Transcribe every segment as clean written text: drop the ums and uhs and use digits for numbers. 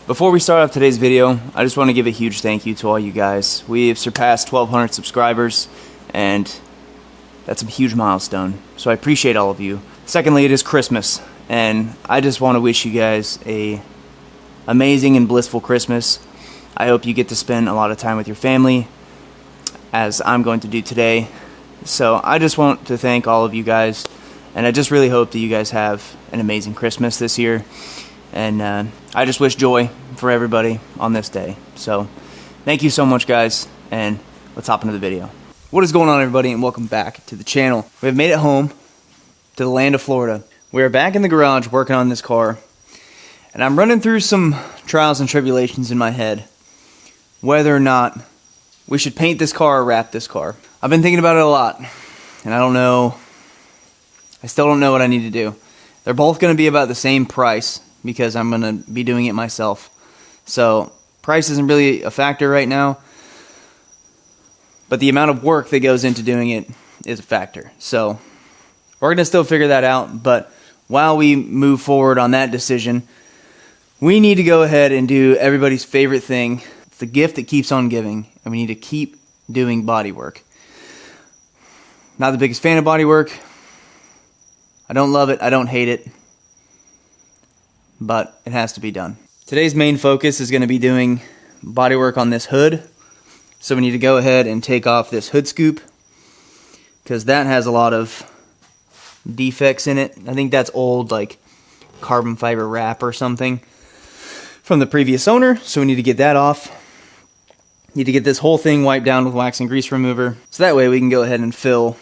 Before we start off today's video, I just want to give a huge thank you to all you guys. We have surpassed 1,200 subscribers, and that's a huge milestone. So I appreciate all of you. Secondly, it is Christmas, and I just want to wish you guys a amazing and blissful Christmas. I hope you get to spend a lot of time with your family, as I'm going to do today. So I just want to thank all of you guys, and I just really hope that you guys have an amazing Christmas this year. And I just wish joy for everybody on this day. So thank you so much, guys, and let's hop into the video. What is going on, everybody, and welcome back to the channel. We have made it home to the land of Florida. We are back in the garage working on this car, and I'm running through some trials and tribulations in my head whether or not we should paint this car or wrap this car. I've been thinking about it a lot, and I still don't know what I need to do. They're both going to be about the same price because I'm going to be doing it myself. So price isn't really a factor right now, but the amount of work that goes into doing it is a factor. So we're going to still figure that out, but while we move forward on that decision, we need to go ahead and do everybody's favorite thing. It's the gift that keeps on giving, and we need to keep doing body work. Not the biggest fan of body work. I don't love it, I don't hate it, but it has to be done. Today's main focus is going to be doing body work on this hood. So we need to go ahead and take off this hood scoop, because that has a lot of defects in it. I think that's old, like carbon fiber wrap or something from the previous owner. So we need to get that off. Need to get this whole thing wiped down with wax and grease remover, so that way we can go ahead and fill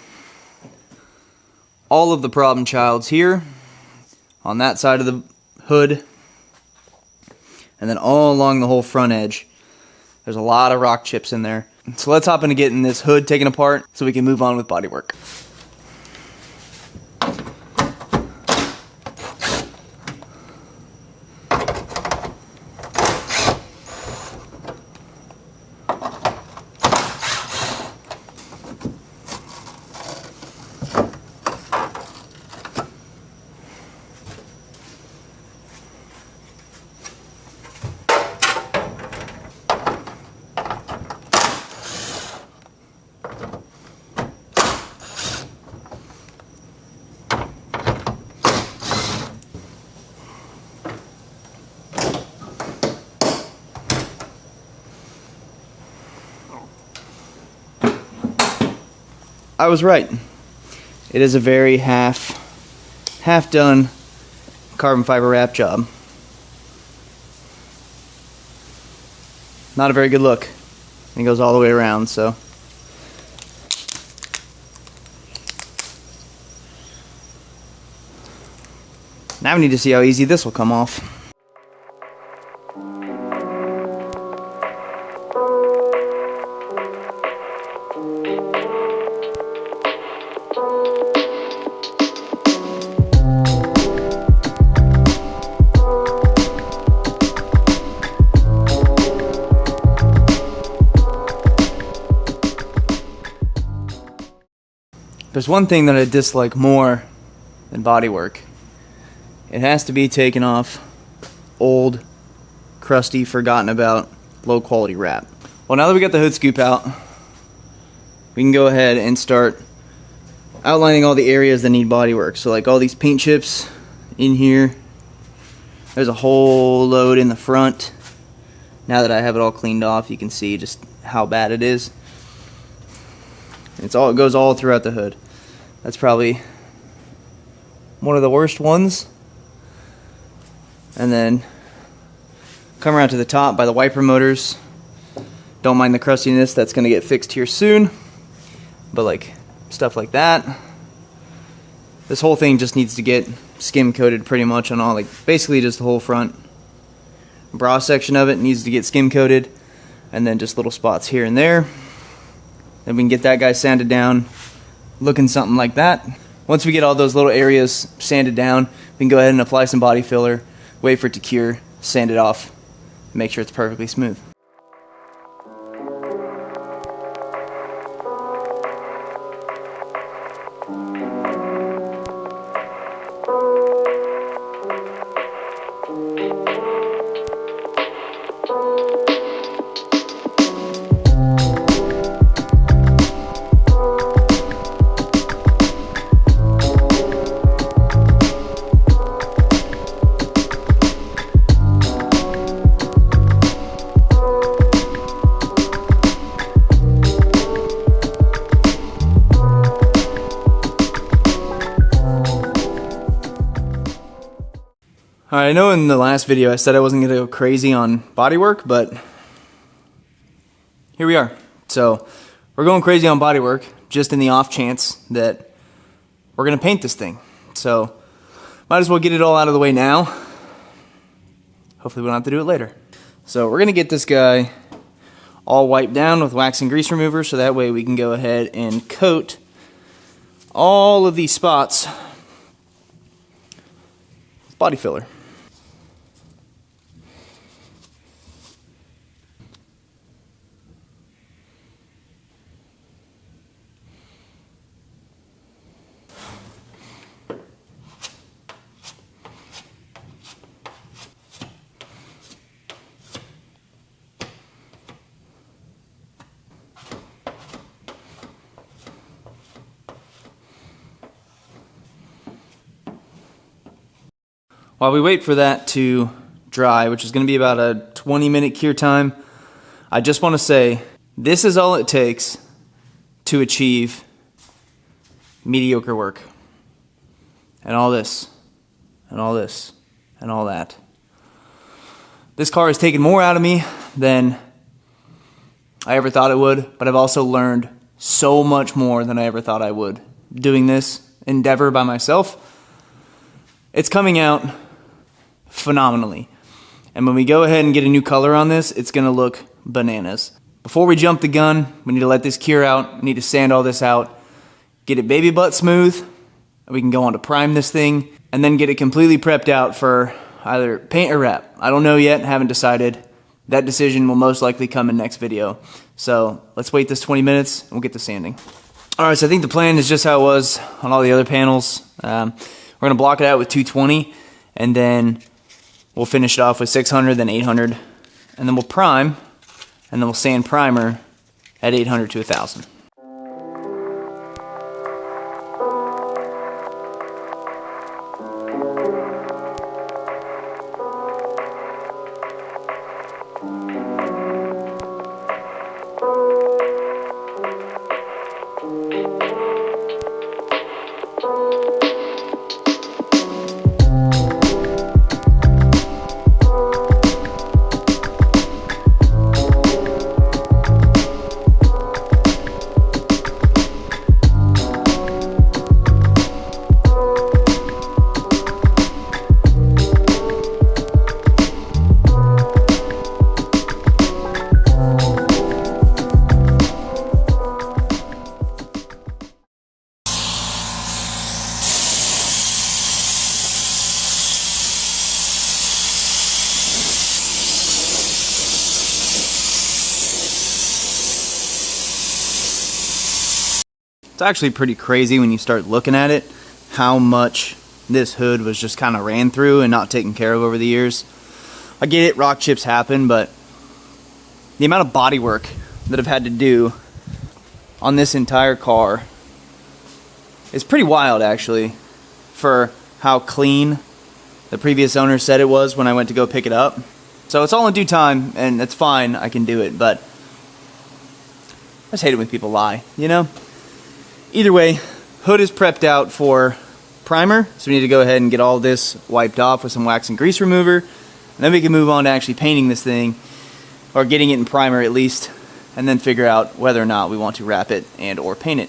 all of the problem childs here on that side of the hood, and then all along the whole front edge. There's a lot of rock chips in there. So let's hop into getting this hood taken apart so we can move on with body work. I was right. It is a very half done carbon fiber wrap job. Not a very good look. And it goes all the way around, so. Now we need to see how easy this will come off. There's one thing that I dislike more than body work. It has to be taken off old, crusty, forgotten about, low quality wrap. Well, now that we got the hood scoop out, we can go ahead and start outlining all the areas that need body work. So like all these paint chips in here, there's a whole load in the front. Now that I have it all cleaned off, you can see just how bad it is. It goes all throughout the hood. That's probably one of the worst ones. And then come around to the top by the wiper motors. Don't mind the crustiness, that's going to get fixed here soon. But like stuff like that. This whole thing just needs to get skim coated pretty much on all, like basically just the whole front bra section of it needs to get skim coated, and then just little spots here and there. Then we can get that guy sanded down, looking something like that. Once we get all those little areas sanded down, we can go ahead and apply some body filler, wait for it to cure, sand it off, make sure it's perfectly smooth. Alright, I know in the last video I said I wasn't going to go crazy on bodywork, but here we are. So we're going crazy on bodywork just in the off chance that we're going to paint this thing. So might as well get it all out of the way now. Hopefully we don't have to do it later. So we're going to get this guy all wiped down with wax and grease remover, so that way we can go ahead and coat all of these spots with body filler. While we wait for that to dry, which is going to be about a 20-minute cure time, I just want to say this is all it takes to achieve mediocre work. And all this, and all this, and all that. This car has taken more out of me than I ever thought it would, but I've also learned so much more than I ever thought I would doing this endeavor by myself. It's coming out phenomenally. And when we go ahead and get a new color on this, it's going to look bananas. Before we jump the gun, we need to let this cure out. We need to sand all this out, get it baby butt smooth, and we can go on to prime this thing, and then get it completely prepped out for either paint or wrap. I don't know yet, haven't decided. That decision will most likely come in next video. So let's wait this 20 minutes and we'll get to sanding. Alright, so I think the plan is just how it was on all the other panels. We're going to block it out with 220, and then we'll finish it off with 600, then 800, and then we'll prime, and then we'll sand primer at 800 to 1000. It's actually pretty crazy when you start looking at it, how much this hood was just kind of ran through and not taken care of over the years. I get it, rock chips happen, but the amount of body work that I've had to do on this entire car is pretty wild, actually, for how clean the previous owner said it was when I went to go pick it up. So it's all in due time, and that's fine, I can do it, but I just hate it when people lie, you know? Either way, hood is prepped out for primer, so we need to go ahead and get all this wiped off with some wax and grease remover, and then we can move on to actually painting this thing, or getting it in primer at least, and then figure out whether or not we want to wrap it and or paint it.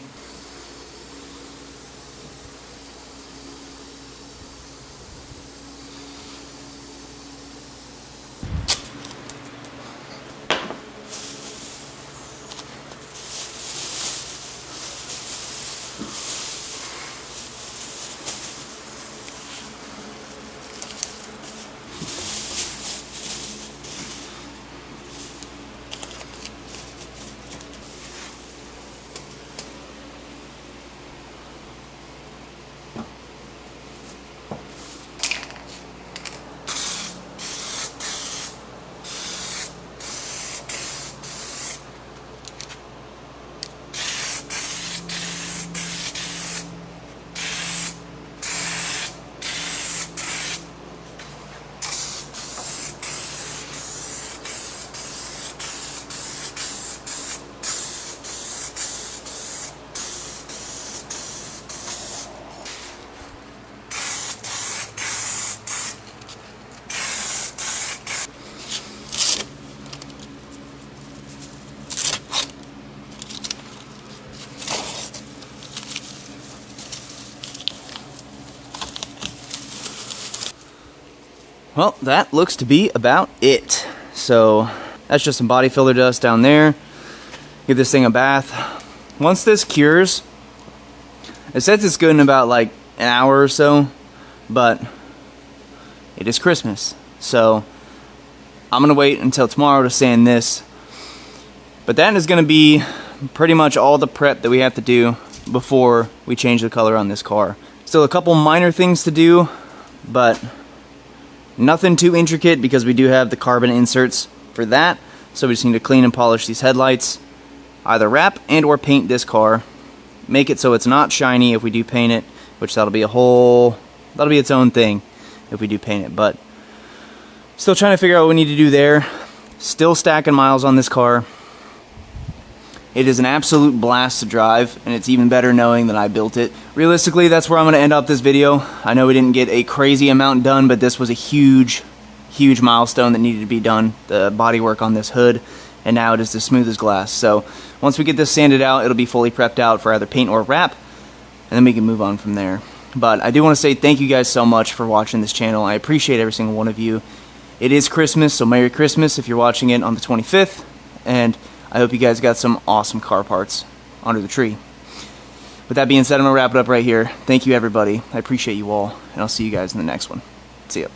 Well, that looks to be about it. So that's just some body filler dust down there. Give this thing a bath. Once this cures, it says it's good in about like an hour or so, but it is Christmas. So I'm gonna wait until tomorrow to sand this. But that is gonna be pretty much all the prep that we have to do before we change the color on this car. Still a couple minor things to do, but nothing too intricate because we do have the carbon inserts for that. So we just need to clean and polish these headlights, either wrap and or paint this car, make it so it's not shiny if we do paint it, which that'll be its own thing if we do paint it. But still trying to figure out what we need to do there. Still stacking miles on this car. It is an absolute blast to drive, and it's even better knowing that I built it. Realistically, that's where I'm going to end up this video. I know we didn't get a crazy amount done, but this was a huge milestone that needed to be done. The bodywork on this hood, and now it is as smooth as glass. So once we get this sanded out, it'll be fully prepped out for either paint or wrap, and then we can move on from there. But I do want to say thank you guys so much for watching this channel. I appreciate every single one of you. It is Christmas, so Merry Christmas if you're watching it on the 25th, and I hope you guys got some awesome car parts under the tree. With that being said, I'm going to wrap it up right here. Thank you, everybody. I appreciate you all, and I'll see you guys in the next one. See ya.